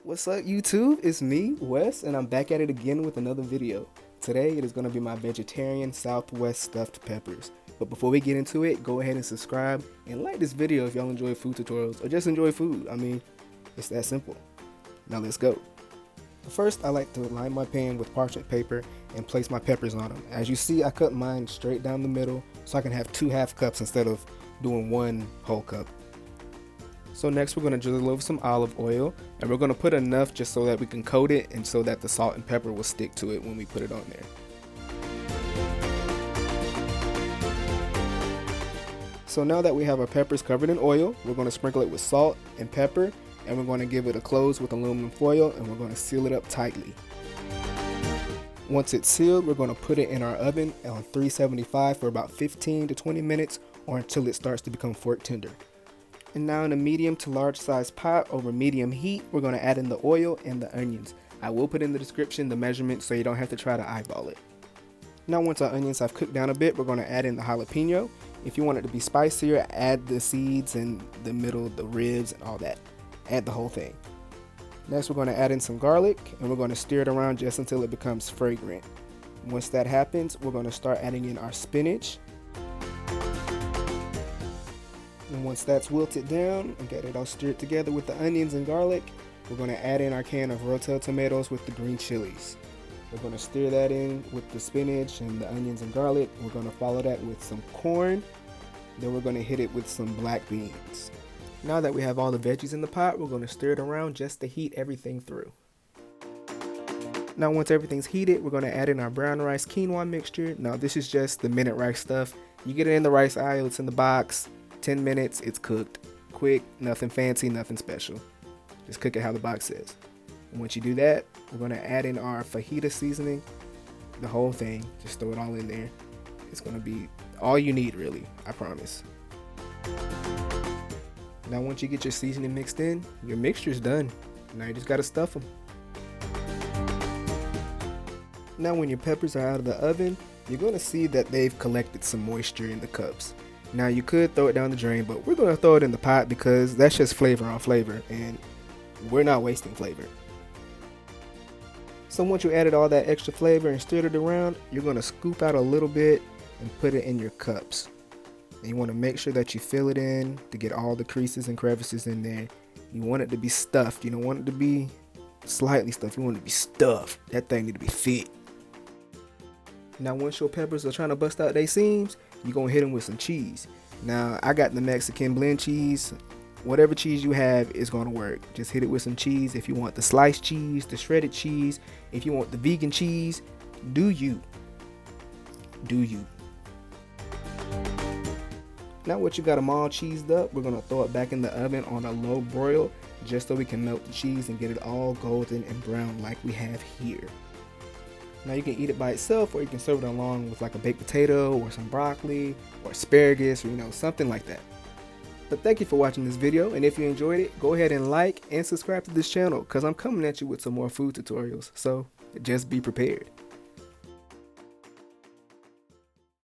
What's up YouTube? It's me, Wes, and I'm back at it again with another video. Today it is going to be my vegetarian Southwest stuffed peppers. But before we get into it, go ahead and subscribe and like this video if y'all enjoy food tutorials or just enjoy food. I mean, it's that simple. Now let's go. First, I like to line my pan with parchment paper and place my peppers on them. As you see, I cut mine straight down the middle so I can have 2 half cups instead of doing 1 whole cup. So next we're going to drizzle over some olive oil, and we're going to put enough just so that we can coat it and so that the salt and pepper will stick to it when we put it on there. So now that we have our peppers covered in oil, we're going to sprinkle it with salt and pepper, and we're going to give it a close with aluminum foil, and we're going to seal it up tightly. Once it's sealed, we're going to put it in our oven on 375 for about 15 to 20 minutes or until it starts to become fork tender. And now in a medium to large size pot over medium heat, we're going to add in the oil and the onions. I will put in the description the measurement so you don't have to try to eyeball it. Now once our onions have cooked down a bit, we're going to add in the jalapeno. If you want it to be spicier, add the seeds and the middle, the ribs and all that. Add the whole thing. Next we're going to add in some garlic, and we're going to stir it around just until it becomes fragrant. Once that happens, we're going to start adding in our spinach. And once that's wilted down and got it all stirred together with the onions and garlic, we're going to add in our can of Rotel tomatoes with the green chilies. We're going to stir that in with the spinach and the onions and garlic. We're going to follow that with some corn. Then we're going to hit it with some black beans. Now that we have all the veggies in the pot, we're going to stir it around just to heat everything through. Now once everything's heated, we're going to add in our brown rice quinoa mixture. Now this is just the minute rice stuff. You get it in the rice aisle, it's in the box. 10 minutes, it's cooked. Quick, nothing fancy, nothing special. Just cook it how the box says. And once you do that, we're going to add in our fajita seasoning. The whole thing, just throw it all in there. It's going to be all you need really, I promise. Now once you get your seasoning mixed in, your mixture's done. Now you just got to stuff them. Now when your peppers are out of the oven, you're going to see that they've collected some moisture in the cups. Now you could throw it down the drain, but we're going to throw it in the pot because that's just flavor on flavor and we're not wasting flavor. So once you added all that extra flavor and stirred it around, you're going to scoop out a little bit and put it in your cups. And you want to make sure that you fill it in to get all the creases and crevices in there. You want it to be stuffed. You don't want it to be slightly stuffed. You want it to be stuffed. That thing need to be fit. Now once your peppers are trying to bust out their seams, you're going to hit them with some cheese. Now I got the Mexican blend cheese. Whatever cheese you have is going to work. Just hit it with some cheese. If you want the sliced cheese, the shredded cheese, if you want the vegan cheese, do you. Do you. Now once you got them all cheesed up, we're going to throw it back in the oven on a low broil just so we can melt the cheese and get it all golden and brown like we have here. Now you can eat it by itself, or you can serve it along with like a baked potato or some broccoli or asparagus or something like that. But thank you for watching this video, and if you enjoyed it, go ahead and like and subscribe to this channel because I'm coming at you with some more food tutorials, so just be prepared.